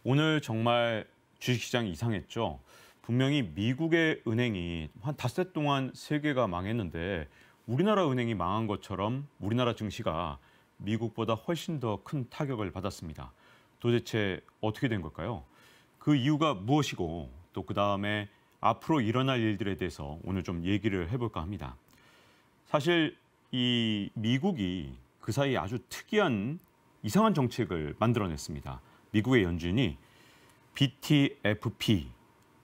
오늘 정말 주식시장이 이상했죠. 분명히 미국의 은행이 한 닷새 동안 세계가 망했는데 우리나라 은행이 망한 것처럼 우리나라 증시가 미국보다 훨씬 더 큰 타격을 받았습니다. 도대체 어떻게 된 걸까요? 그 이유가 무엇이고 또 그다음에 앞으로 일어날 일들에 대해서 오늘 좀 얘기를 해볼까 합니다. 사실 이 미국이 그 사이에 아주 특이한 이상한 정책을 만들어냈습니다. 미국의 연준이 BTFP,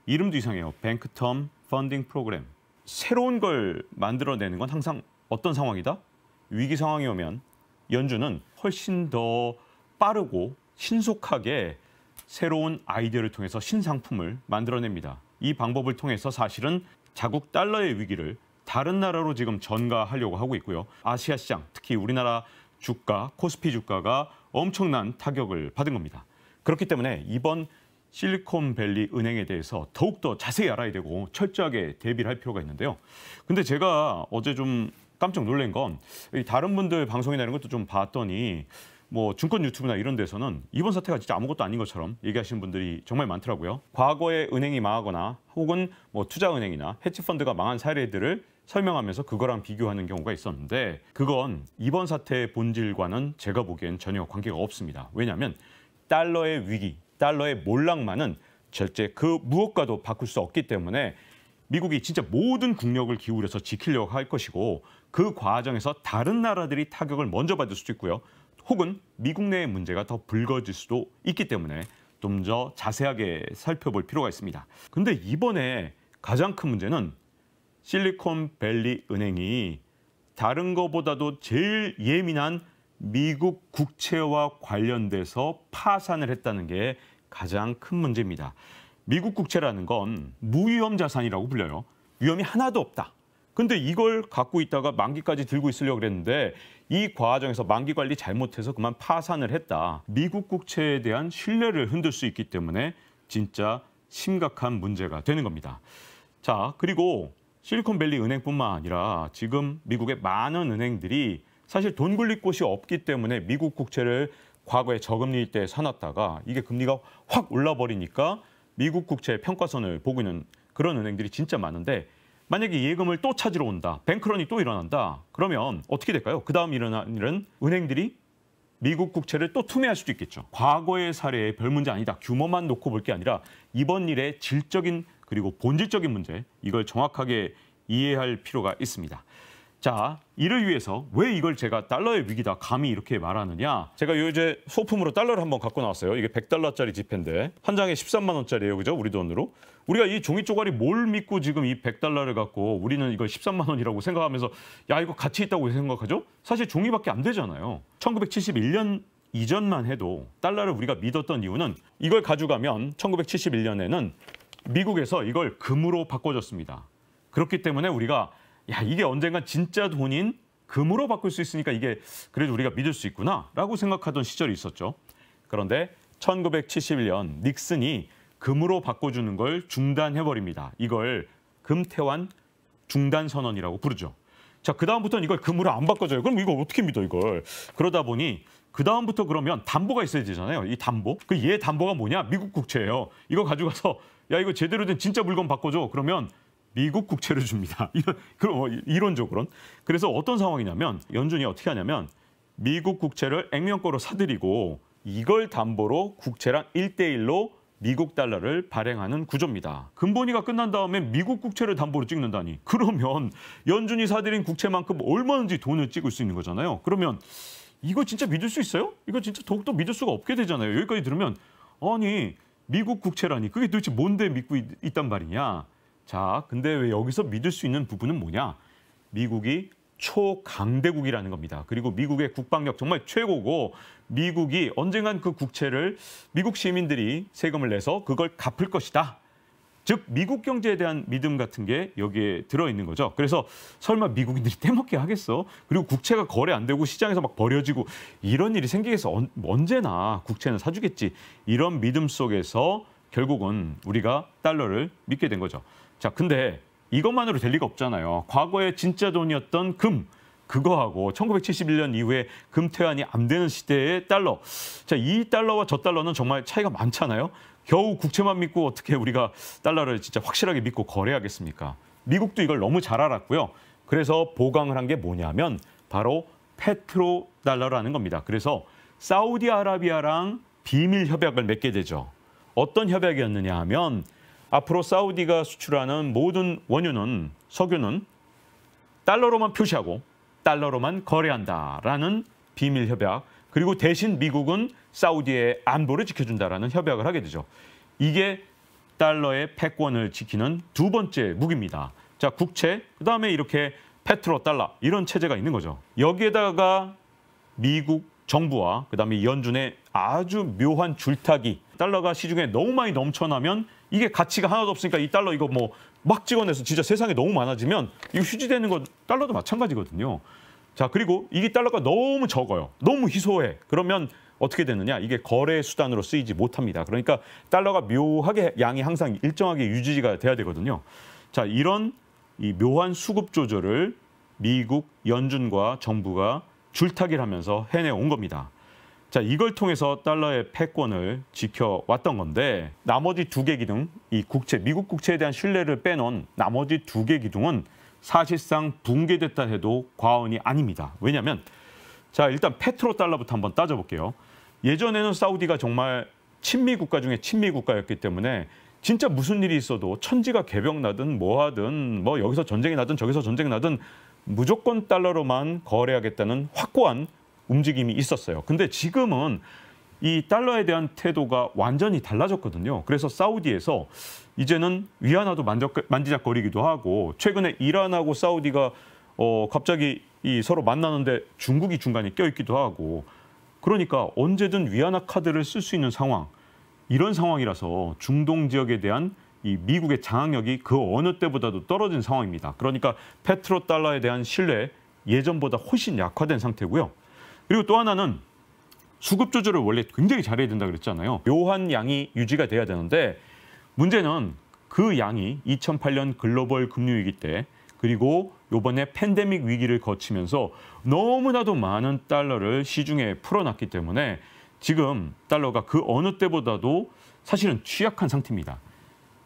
이름도 이상해요. Bank Term Funding Program. 새로운 걸 만들어내는 건 항상 어떤 상황이다? 위기 상황이 오면 연준은 훨씬 더 빠르고 신속하게 새로운 아이디어를 통해서 신상품을 만들어냅니다. 이 방법을 통해서 사실은 자국 달러의 위기를 다른 나라로 지금 전가하려고 하고 있고요. 아시아 시장, 특히 우리나라 주가, 코스피 주가가 엄청난 타격을 받은 겁니다. 그렇기 때문에 이번 실리콘밸리 은행에 대해서 더욱더 자세히 알아야 되고 철저하게 대비를 할 필요가 있는데요. 근데 제가 어제 좀 깜짝 놀란 건 다른 분들 방송이나 이런 것도 좀 봤더니 뭐 증권 유튜브나 이런 데서는 이번 사태가 진짜 아무것도 아닌 것처럼 얘기하시는 분들이 정말 많더라고요. 과거에 은행이 망하거나 혹은 뭐 투자은행이나 헤지펀드가 망한 사례들을 설명하면서 그거랑 비교하는 경우가 있었는데 그건 이번 사태의 본질과는 제가 보기엔 전혀 관계가 없습니다. 왜냐하면 달러의 위기, 달러의 몰락만은 절대 그 무엇과도 바꿀 수 없기 때문에 미국이 진짜 모든 국력을 기울여서 지키려고 할 것이고 그 과정에서 다른 나라들이 타격을 먼저 받을 수도 있고요. 혹은 미국 내의 문제가 더 불거질 수도 있기 때문에 좀 더 자세하게 살펴볼 필요가 있습니다. 근데 이번에 가장 큰 문제는 실리콘밸리 은행이 다른 것보다도 제일 예민한 미국 국채와 관련돼서 파산을 했다는 게 가장 큰 문제입니다. 미국 국채라는 건 무위험 자산이라고 불려요. 위험이 하나도 없다. 근데 이걸 갖고 있다가 만기까지 들고 있으려고 그랬는데 이 과정에서 만기 관리 잘못해서 그만 파산을 했다. 미국 국채에 대한 신뢰를 흔들 수 있기 때문에 진짜 심각한 문제가 되는 겁니다. 자, 그리고 실리콘밸리 은행뿐만 아니라 지금 미국의 많은 은행들이 사실 돈 굴릴 곳이 없기 때문에 미국 국채를 과거에 저금리일 때 사놨다가 이게 금리가 확 올라버리니까 미국 국채 평가선을 보고 있는 그런 은행들이 진짜 많은데 만약에 예금을 또 찾으러 온다, 뱅크런이 또 일어난다, 그러면 어떻게 될까요? 그 다음 일어난 일은 은행들이 미국 국채를 또 투매할 수도 있겠죠. 과거의 사례의 별 문제 아니다. 규모만 놓고 볼 게 아니라 이번 일의 질적인 그리고 본질적인 문제, 이걸 정확하게 이해할 필요가 있습니다. 자, 이를 위해서 왜 이걸 제가 달러의 위기다 감히 이렇게 말하느냐. 제가 요새 소품으로 달러를 한번 갖고 나왔어요. 이게 100달러짜리 지폐인데 한 장에 13만 원짜리예요. 그죠? 우리 돈으로. 우리가 이 종이 쪼가리 뭘 믿고 지금 이 100달러를 갖고 우리는 이걸 13만 원이라고 생각하면서 야 이거 가치 있다고 생각하죠? 사실 종이밖에 안 되잖아요. 1971년 이전만 해도 달러를 우리가 믿었던 이유는 이걸 가져가면 1971년에는 미국에서 이걸 금으로 바꿔줬습니다. 그렇기 때문에 우리가 야 이게 언젠간 진짜 돈인 금으로 바꿀 수 있으니까 이게 그래도 우리가 믿을 수 있구나라고 생각하던 시절이 있었죠. 그런데 1971년 닉슨이 금으로 바꿔주는 걸 중단해버립니다. 이걸 금태환 중단선언이라고 부르죠. 자, 그다음부터는 이걸 금으로 안 바꿔줘요. 그럼 이거 어떻게 믿어 이걸. 그러다 보니 그다음부터 그러면 담보가 있어야 되잖아요. 이 담보. 그 얘 담보가 뭐냐? 미국 국채예요. 이거 가져가서 야 이거 제대로 된 진짜 물건 바꿔줘. 그러면 미국 국채를 줍니다. 그럼 이론적으로는. 그래서 어떤 상황이냐면 연준이 어떻게 하냐면 미국 국채를 액면가로 사들이고 이걸 담보로 국채랑 1대1로 미국 달러를 발행하는 구조입니다. 금본위가 끝난 다음에 미국 국채를 담보로 찍는다니. 그러면 연준이 사들인 국채만큼 얼마든지 돈을 찍을 수 있는 거잖아요. 그러면 이거 진짜 믿을 수 있어요? 이거 진짜 더욱더 믿을 수가 없게 되잖아요. 여기까지 들으면 아니 미국 국채라니 그게 도대체 뭔데 믿고 있단 말이냐. 자, 근데 왜 여기서 믿을 수 있는 부분은 뭐냐? 미국이 초강대국이라는 겁니다. 그리고 미국의 국방력 정말 최고고 미국이 언젠간 그 국채를 미국 시민들이 세금을 내서 그걸 갚을 것이다. 즉 미국 경제에 대한 믿음 같은 게 여기에 들어있는 거죠. 그래서 설마 미국인들이 떼먹게 하겠어? 그리고 국채가 거래 안 되고 시장에서 막 버려지고 이런 일이 생기겠어. 언제나 국채는 사주겠지. 이런 믿음 속에서 결국은 우리가 달러를 믿게 된 거죠. 자, 근데 이것만으로 될 리가 없잖아요. 과거에 진짜 돈이었던 금, 그거하고 1971년 이후에 금퇴환이 안 되는 시대의 달러. 자, 이 달러와 저 달러는 정말 차이가 많잖아요. 겨우 국채만 믿고 어떻게 우리가 달러를 진짜 확실하게 믿고 거래하겠습니까? 미국도 이걸 너무 잘 알았고요. 그래서 보강을 한 게 뭐냐면 바로 페트로 달러라는 겁니다. 그래서 사우디아라비아랑 비밀 협약을 맺게 되죠. 어떤 협약이었느냐 하면 앞으로 사우디가 수출하는 모든 원유는 석유는 달러로만 표시하고 달러로만 거래한다라는 비밀 협약. 그리고 대신 미국은 사우디의 안보를 지켜준다라는 협약을 하게 되죠. 이게 달러의 패권을 지키는 두 번째 무기입니다. 자, 국채, 그다음에 이렇게 페트로 달러 이런 체제가 있는 거죠. 여기에다가 미국 정부와 그다음에 연준의 아주 묘한 줄타기. 달러가 시중에 너무 많이 넘쳐나면 이게 가치가 하나도 없으니까 이 달러 이거 뭐 막 찍어내서 진짜 세상에 너무 많아지면 이거 휴지되는 건 달러도 마찬가지거든요. 자, 그리고 이게 달러가 너무 적어요. 너무 희소해. 그러면 어떻게 되느냐? 이게 거래 수단으로 쓰이지 못합니다. 그러니까 달러가 묘하게 양이 항상 일정하게 유지가 돼야 되거든요. 자, 이런 이 묘한 수급 조절을 미국 연준과 정부가 줄타기를 하면서 해내온 겁니다. 자, 이걸 통해서 달러의 패권을 지켜왔던 건데 나머지 두 개 기둥, 이 국채, 미국 국채에 대한 신뢰를 빼놓은 나머지 두 개 기둥은 사실상 붕괴됐다 해도 과언이 아닙니다. 왜냐하면 자, 일단 페트로 달러부터 한번 따져볼게요. 예전에는 사우디가 정말 친미 국가 중에 친미 국가였기 때문에 진짜 무슨 일이 있어도 천지가 개벽 나든 뭐 하든 뭐 여기서 전쟁이 나든 저기서 전쟁이 나든 무조건 달러로만 거래하겠다는 확고한 움직임이 있었어요. 근데 지금은 이 달러에 대한 태도가 완전히 달라졌거든요. 그래서 사우디에서 이제는 위안화도 만지작거리기도 하고 최근에 이란하고 사우디가 갑자기 서로 만나는데 중국이 중간에 껴있기도 하고 그러니까 언제든 위안화 카드를 쓸 수 있는 상황. 이런 상황이라서 중동 지역에 대한 이 미국의 장악력이 그 어느 때보다도 떨어진 상황입니다. 그러니까 페트로 달러에 대한 신뢰 예전보다 훨씬 약화된 상태고요. 그리고 또 하나는 수급 조절을 원래 굉장히 잘해야 된다 그랬잖아요. 묘한 양이 유지가 돼야 되는데 문제는 그 양이 2008년 글로벌 금융위기 때 그리고 이번에 팬데믹 위기를 거치면서 너무나도 많은 달러를 시중에 풀어놨기 때문에 지금 달러가 그 어느 때보다도 사실은 취약한 상태입니다.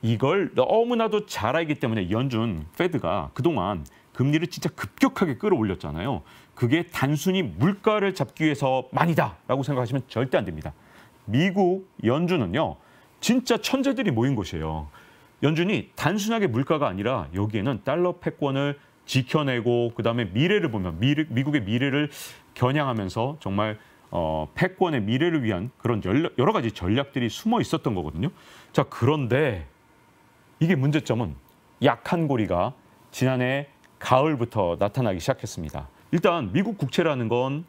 이걸 너무나도 잘 알기 때문에 연준, 페드가 그동안 금리를 진짜 급격하게 끌어올렸잖아요. 그게 단순히 물가를 잡기 위해서만이다라고 생각하시면 절대 안 됩니다. 미국 연준은요. 진짜 천재들이 모인 곳이에요. 연준이 단순하게 물가가 아니라 여기에는 달러 패권을 지켜내고 그다음에 미래를 보면 미국의 미래를 겨냥하면서 정말 패권의 미래를 위한 그런 여러 가지 전략들이 숨어 있었던 거거든요. 자, 그런데 이게 문제점은 약한 고리가 지난해 가을부터 나타나기 시작했습니다. 일단 미국 국채라는 건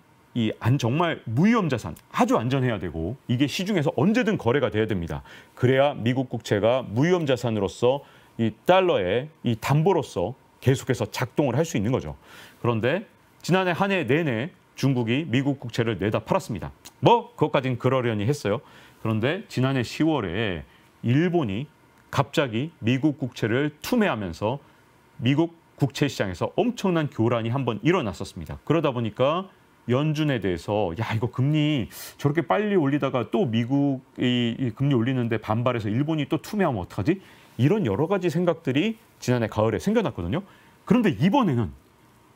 정말 무위험 자산, 아주 안전해야 되고 이게 시중에서 언제든 거래가 돼야 됩니다. 그래야 미국 국채가 무위험 자산으로서 이 달러의 이 담보로서 계속해서 작동을 할 수 있는 거죠. 그런데 지난해 한 해 내내 중국이 미국 국채를 내다 팔았습니다. 그것까지는 그러려니 했어요. 그런데 지난해 10월에 일본이 갑자기 미국 국채를 투매하면서 미국 국채 시장에서 엄청난 교란이 한번 일어났었습니다. 그러다 보니까 연준에 대해서 이거 금리 저렇게 빨리 올리다가 또 미국이 금리 올리는데 반발해서 일본이 또 투매하면 어떡하지? 이런 여러 가지 생각들이 지난해 가을에 생겨났거든요. 그런데 이번에는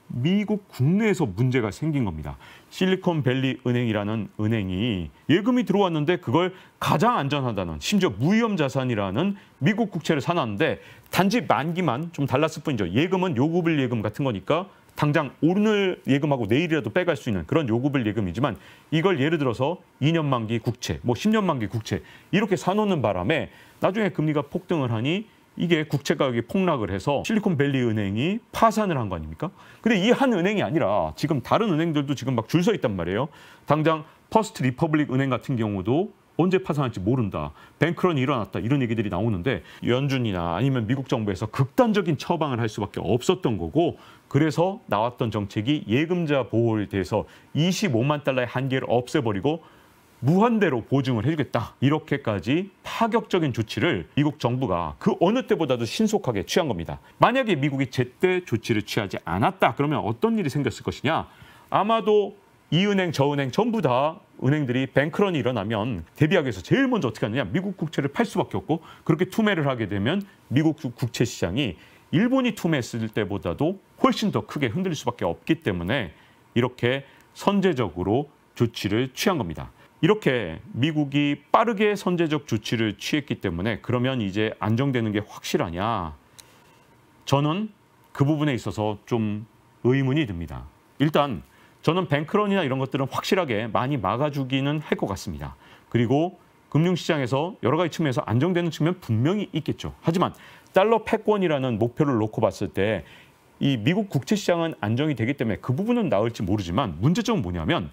미국 국내에서 문제가 생긴 겁니다. 실리콘밸리 은행이라는 은행이 예금이 들어왔는데 그걸 가장 안전하다는 심지어 무위험 자산이라는 미국 국채를 사놨는데 단지 만기만 좀 달랐을 뿐이죠. 예금은 요구불 예금 같은 거니까 당장 오늘 예금하고 내일이라도 빼갈 수 있는 그런 요구불 예금이지만 이걸 예를 들어서 2년 만기 국채, 10년 만기 국채 이렇게 사놓는 바람에 나중에 금리가 폭등을 하니 이게 국채 가격이 폭락을 해서 실리콘밸리 은행이 파산을 한 거 아닙니까? 근데 이 한 은행이 아니라 지금 다른 은행들도 지금 막 줄 서 있단 말이에요. 당장 퍼스트 리퍼블릭 은행 같은 경우도 언제 파산할지 모른다. 뱅크런이 일어났다. 이런 얘기들이 나오는데 연준이나 아니면 미국 정부에서 극단적인 처방을 할 수밖에 없었던 거고 그래서 나왔던 정책이 예금자 보호에 대해서 25만 달러의 한계를 없애버리고 무한대로 보증을 해주겠다. 이렇게까지 파격적인 조치를 미국 정부가 그 어느 때보다도 신속하게 취한 겁니다. 만약에 미국이 제때 조치를 취하지 않았다. 그러면 어떤 일이 생겼을 것이냐. 아마도 이 은행 저 은행 전부 다 은행들이 뱅크런이 일어나면 대비하기 위해서 제일 먼저 어떻게 하느냐. 미국 국채를 팔 수밖에 없고 그렇게 투매를 하게 되면 미국 국채 시장이 일본이 투매했을 때보다도 훨씬 더 크게 흔들릴 수밖에 없기 때문에 이렇게 선제적으로 조치를 취한 겁니다. 이렇게 미국이 빠르게 선제적 조치를 취했기 때문에 그러면 이제 안정되는 게 확실하냐? 저는 그 부분에 있어서 좀 의문이 듭니다. 일단 저는 뱅크런이나 이런 것들은 확실하게 많이 막아주기는 할 것 같습니다. 그리고 금융시장에서 여러 가지 측면에서 안정되는 측면 분명히 있겠죠. 하지만 달러 패권이라는 목표를 놓고 봤을 때 이 미국 국채 시장은 안정이 되기 때문에 그 부분은 나을지 모르지만 문제점은 뭐냐면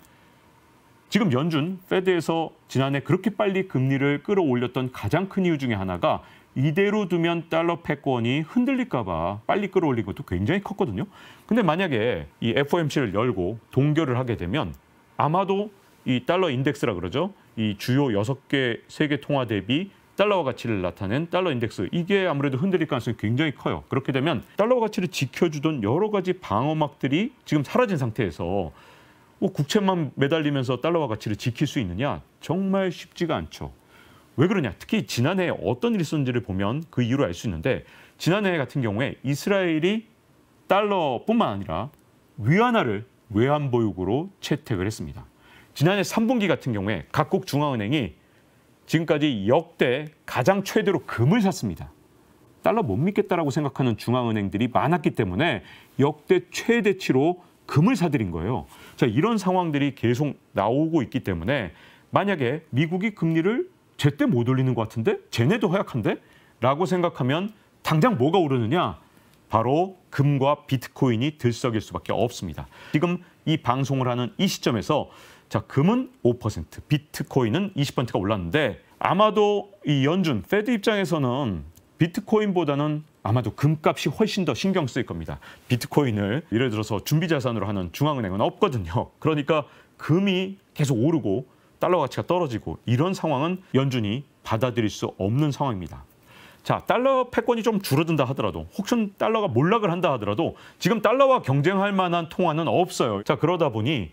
지금 연준 페드에서 지난해 그렇게 빨리 금리를 끌어올렸던 가장 큰 이유 중에 하나가 이대로 두면 달러 패권이 흔들릴까 봐 빨리 끌어올린 것도 굉장히 컸거든요. 근데 만약에 이 FOMC를 열고 동결을 하게 되면 아마도 이 달러 인덱스라 그러죠. 이 주요 6개 세계 통화 대비 달러화 가치를 나타낸 달러 인덱스, 이게 아무래도 흔들릴 가능성이 굉장히 커요. 그렇게 되면 달러화 가치를 지켜주던 여러 가지 방어막들이 지금 사라진 상태에서 국채만 매달리면서 달러화 가치를 지킬 수 있느냐? 정말 쉽지가 않죠. 왜 그러냐? 특히 지난해 어떤 일이 있었는지를 보면 그 이유를 알 수 있는데 지난해 같은 경우에 이스라엘이 달러뿐만 아니라 위안화를 외환보유고로 채택을 했습니다. 지난해 3분기 같은 경우에 각국 중앙은행이 지금까지 역대 가장 최대로 금을 샀습니다. 달러 못 믿겠다라고 생각하는 중앙은행들이 많았기 때문에 역대 최대치로 금을 사들인 거예요. 자, 이런 상황들이 계속 나오고 있기 때문에 만약에 미국이 금리를 제때 못 올리는 것 같은데? 쟤네도 허약한데? 라고 생각하면 당장 뭐가 오르느냐? 바로 금과 비트코인이 들썩일 수밖에 없습니다. 지금 이 방송을 하는 이 시점에서 자, 금은 5%, 비트코인은 20%가 올랐는데 아마도 이 연준, 페드 입장에서는 비트코인보다는 아마도 금값이 훨씬 더 신경 쓰일 겁니다. 비트코인을 예를 들어서 준비자산으로 하는 중앙은행은 없거든요. 그러니까 금이 계속 오르고 달러 가치가 떨어지고 이런 상황은 연준이 받아들일 수 없는 상황입니다. 자, 달러 패권이 좀 줄어든다 하더라도 혹시 달러가 몰락을 한다 하더라도 지금 달러와 경쟁할 만한 통화는 없어요. 자, 그러다 보니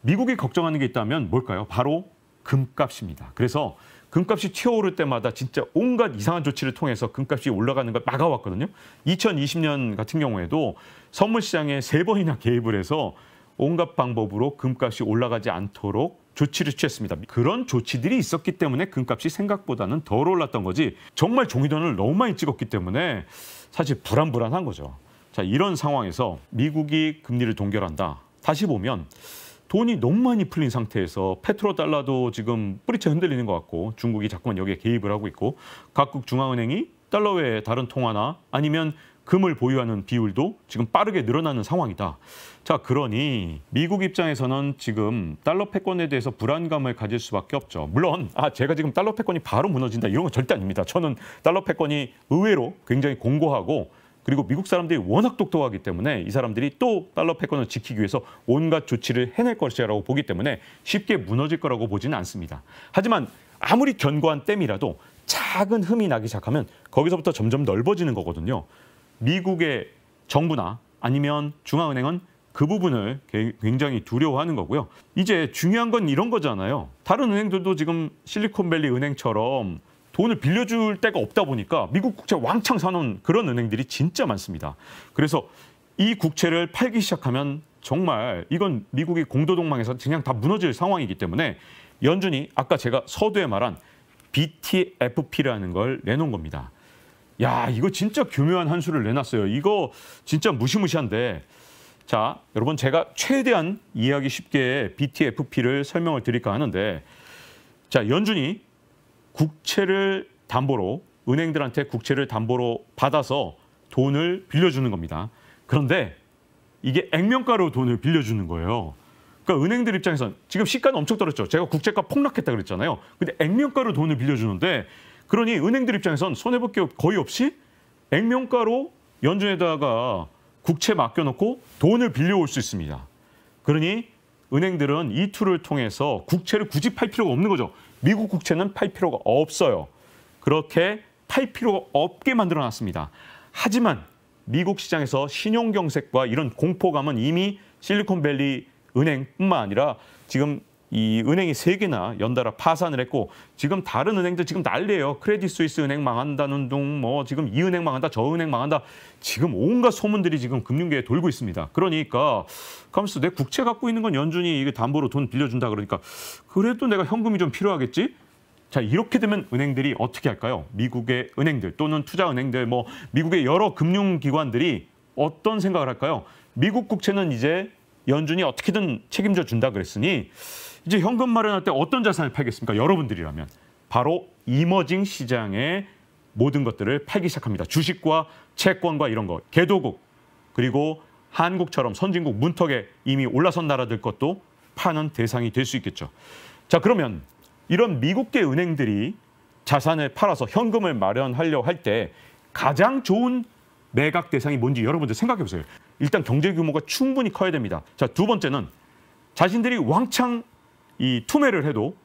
미국이 걱정하는 게 있다면 뭘까요? 바로 금값입니다. 그래서 금값이 튀어오를 때마다 진짜 온갖 이상한 조치를 통해서 금값이 올라가는 걸 막아왔거든요. 2020년 같은 경우에도 선물 시장에 3번이나 개입을 해서 온갖 방법으로 금값이 올라가지 않도록 조치를 취했습니다. 그런 조치들이 있었기 때문에 금값이 생각보다는 덜 올랐던 거지 정말 종이돈을 너무 많이 찍었기 때문에 사실 불안한 거죠. 자, 이런 상황에서 미국이 금리를 동결한다. 다시 보면 돈이 너무 많이 풀린 상태에서 페트로달러도 지금 뿌리채 흔들리는 것 같고 중국이 자꾸만 여기에 개입을 하고 있고 각국 중앙은행이 달러 외에 다른 통화나 아니면 금을 보유하는 비율도 지금 빠르게 늘어나는 상황이다. 자, 그러니 미국 입장에서는 지금 달러 패권에 대해서 불안감을 가질 수밖에 없죠. 물론 제가 지금 달러 패권이 바로 무너진다 이런 건 절대 아닙니다. 저는 달러 패권이 의외로 굉장히 공고하고 그리고 미국 사람들이 워낙 똑똑하기 때문에 이 사람들이 또 달러 패권을 지키기 위해서 온갖 조치를 해낼 것이라고 보기 때문에 쉽게 무너질 거라고 보지는 않습니다. 하지만 아무리 견고한 댐이라도 작은 흠이 나기 시작하면 거기서부터 점점 넓어지는 거거든요. 미국의 정부나 아니면 중앙은행은 그 부분을 굉장히 두려워하는 거고요. 이제 중요한 건 이런 거잖아요. 다른 은행들도 지금 실리콘밸리 은행처럼 돈을 빌려줄 데가 없다 보니까 미국 국채 왕창 사놓은 그런 은행들이 진짜 많습니다. 그래서 이 국채를 팔기 시작하면 정말 이건 미국이 공도동망에서 그냥 다 무너질 상황이기 때문에 연준이 아까 제가 서두에 말한 BTFP라는 걸 내놓은 겁니다. 야, 이거 진짜 교묘한 한 수를 내놨어요. 이거 진짜 무시무시한데 자, 여러분 제가 최대한 이해하기 쉽게 BTFP를 설명을 드릴까 하는데 자, 연준이 국채를 담보로 은행들한테 국채를 담보로 받아서 돈을 빌려주는 겁니다. 그런데 이게 액면가로 돈을 빌려주는 거예요. 그러니까 은행들 입장에선 지금 시가는 엄청 떨어졌죠. 제가 국채가 폭락했다 그랬잖아요. 근데 액면가로 돈을 빌려주는데 그러니 은행들 입장에선 손해볼 게 거의 없이 액면가로 연준에다가 국채 맡겨놓고 돈을 빌려올 수 있습니다. 그러니 은행들은 이 툴을 통해서 국채를 굳이 팔 필요가 없는 거죠. 미국 국채는 팔 필요가 없어요. 그렇게 팔 필요가 없게 만들어놨습니다. 하지만 미국 시장에서 신용경색과 이런 공포감은 이미 실리콘밸리 은행뿐만 아니라 지금 이 은행이 3개나 연달아 파산을 했고 지금 다른 은행들 지금 난리예요. 크레딧 스위스 은행 망한다는 둥, 뭐 지금 이 은행 망한다, 저 은행 망한다. 지금 온갖 소문들이 지금 금융계에 돌고 있습니다. 그러니까 가면서 내 국채 갖고 있는 건 연준이 이게 담보로 돈 빌려준다 그러니까 그래도 내가 현금이 좀 필요하겠지? 자, 이렇게 되면 은행들이 어떻게 할까요? 미국의 은행들 또는 투자은행들, 뭐 미국의 여러 금융기관들이 어떤 생각을 할까요? 미국 국채는 이제 연준이 어떻게든 책임져 준다 그랬으니 이제 현금 마련할 때 어떤 자산을 팔겠습니까? 여러분들이라면 바로 이머징 시장의 모든 것들을 팔기 시작합니다. 주식과 채권과 이런 거, 개도국 그리고 한국처럼 선진국 문턱에 이미 올라선 나라들 것도 파는 대상이 될 수 있겠죠. 자, 그러면 이런 미국계 은행들이 자산을 팔아서 현금을 마련하려 할 때 가장 좋은 매각 대상이 뭔지 여러분들 생각해 보세요. 일단 경제 규모가 충분히 커야 됩니다. 자, 두 번째는 자신들이 왕창 이 투매를 해도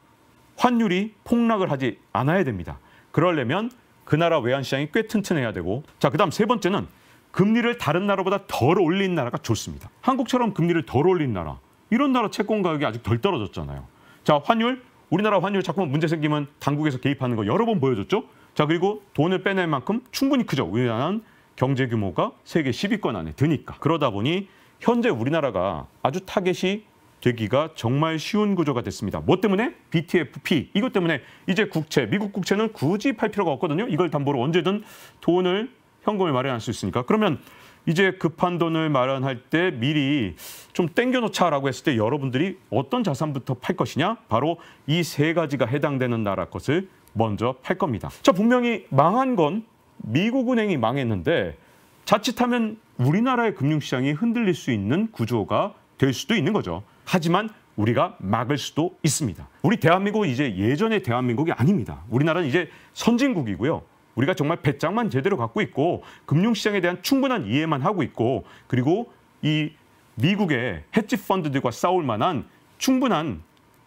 환율이 폭락을 하지 않아야 됩니다. 그러려면 그 나라 외환시장이 꽤 튼튼해야 되고, 자, 그다음 세 번째는 금리를 다른 나라보다 덜 올린 나라가 좋습니다. 한국처럼 금리를 덜 올린 나라, 이런 나라 채권 가격이 아직 덜 떨어졌잖아요. 자, 환율, 우리나라 환율 자꾸만 문제 생기면 당국에서 개입하는 거 여러 번 보여줬죠. 자, 그리고 돈을 빼낼 만큼 충분히 크죠. 우리나라는 경제 규모가 세계 10위권 안에 드니까. 그러다 보니 현재 우리나라가 아주 타겟이 되기가 정말 쉬운 구조가 됐습니다. 뭐 때문에? BTFP. 이것 때문에 이제 국채, 미국 국채는 굳이 팔 필요가 없거든요. 이걸 담보로 언제든 돈을, 현금을 마련할 수 있으니까. 그러면 이제 급한 돈을 마련할 때 미리 좀 땡겨놓자라고 했을 때 여러분들이 어떤 자산부터 팔 것이냐? 바로 이 세 가지가 해당되는 나라 것을 먼저 팔 겁니다. 자, 분명히 망한 건 미국 은행이 망했는데 자칫하면 우리나라의 금융시장이 흔들릴 수 있는 구조가 될 수도 있는 거죠. 하지만 우리가 막을 수도 있습니다. 우리 대한민국은 이제 예전의 대한민국이 아닙니다. 우리나라는 이제 선진국이고요. 우리가 정말 배짱만 제대로 갖고 있고 금융시장에 대한 충분한 이해만 하고 있고 그리고 이 미국의 헤지 펀드들과 싸울 만한 충분한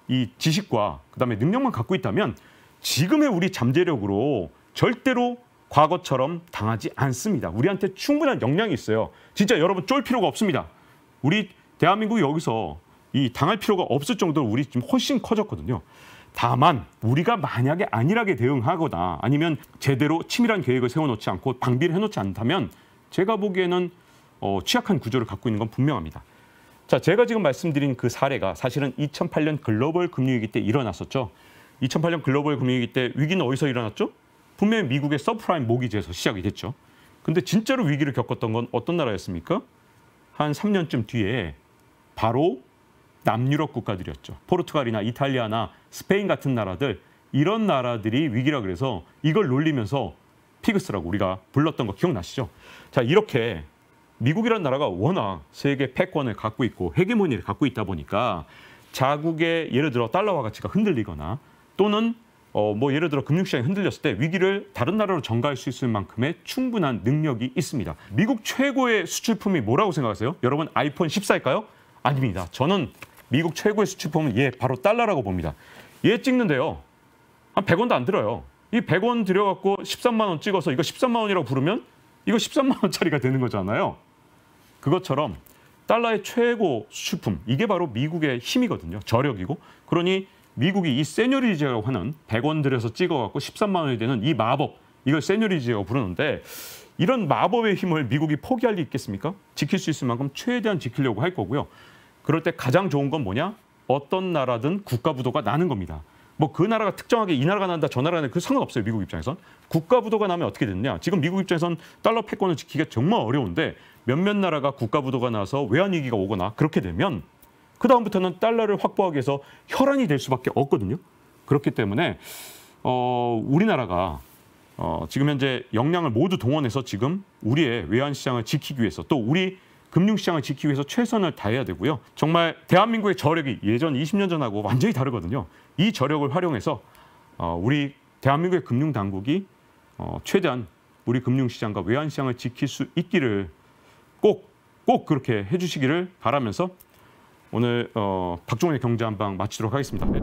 이 지식과 그다음에 능력만 갖고 있다면 지금의 우리 잠재력으로 절대로 과거처럼 당하지 않습니다. 우리한테 충분한 역량이 있어요. 진짜 여러분 쫄 필요가 없습니다. 우리 대한민국이 여기서 이 당할 필요가 없을 정도로 우리 지금 훨씬 커졌거든요. 다만 우리가 만약에 안일하게 대응하거나 아니면 제대로 치밀한 계획을 세워놓지 않고 방비를 해놓지 않다면 제가 보기에는 취약한 구조를 갖고 있는 건 분명합니다. 자, 제가 지금 말씀드린 그 사례가 사실은 2008년 글로벌 금융위기 때 일어났었죠. 2008년 글로벌 금융위기 때 위기는 어디서 일어났죠? 분명히 미국의 서프라임 모기지에서 시작이 됐죠. 근데 진짜로 위기를 겪었던 건 어떤 나라였습니까? 한 3년쯤 뒤에 바로 남유럽 국가들이었죠. 포르투갈이나 이탈리아나 스페인 같은 나라들, 이런 나라들이 위기라 그래서 이걸 놀리면서 피그스라고 우리가 불렀던 거 기억나시죠? 자, 이렇게 미국이라는 나라가 워낙 세계 패권을 갖고 있고 헤게모니를 갖고 있다 보니까 자국의 예를 들어 달러화 가치가 흔들리거나 또는 뭐 예를 들어 금융시장이 흔들렸을 때 위기를 다른 나라로 전가할 수 있을 만큼의 충분한 능력이 있습니다. 미국 최고의 수출품이 뭐라고 생각하세요? 여러분 아이폰 14일까요? 아닙니다. 저는 미국 최고의 수출품은 바로 달러라고 봅니다. 얘 찍는데요. 한 100원도 안 들어요. 이 100원 들여갖고 13만 원 찍어서 이거 13만 원이라고 부르면 이거 13만 원짜리가 되는 거잖아요. 그것처럼 달러의 최고 수출품, 이게 바로 미국의 힘이거든요. 저력이고. 그러니 미국이 이 세뇨리지라고 하는 100원 들여서 찍어갖고 13만 원이 되는 이 마법, 이걸 세뇨리지라고 부르는데 이런 마법의 힘을 미국이 포기할 리 있겠습니까? 지킬 수 있을 만큼 최대한 지키려고 할 거고요. 그럴 때 가장 좋은 건 뭐냐? 어떤 나라든 국가 부도가 나는 겁니다. 뭐 그 나라가 특정하게 이 나라가 난다, 저 나라가 난다, 그 상관없어요. 미국 입장에선. 국가 부도가 나면 어떻게 되느냐? 지금 미국 입장에선 달러 패권을 지키기가 정말 어려운데 몇몇 나라가 국가 부도가 나서 외환 위기가 오거나 그렇게 되면 그다음부터는 달러를 확보하기 위해서 혈안이 될 수밖에 없거든요. 그렇기 때문에 우리나라가 지금 현재 역량을 모두 동원해서 지금 우리의 외환 시장을 지키기 위해서 또 우리 금융시장을 지키기 위해서 최선을 다해야 되고요. 정말 대한민국의 저력이 예전 20년 전하고 완전히 다르거든요. 이 저력을 활용해서 우리 대한민국의 금융당국이 최대한 우리 금융시장과 외환시장을 지킬 수 있기를 꼭 그렇게 해주시기를 바라면서 오늘 박종원의 경제 한방 마치도록 하겠습니다. 네.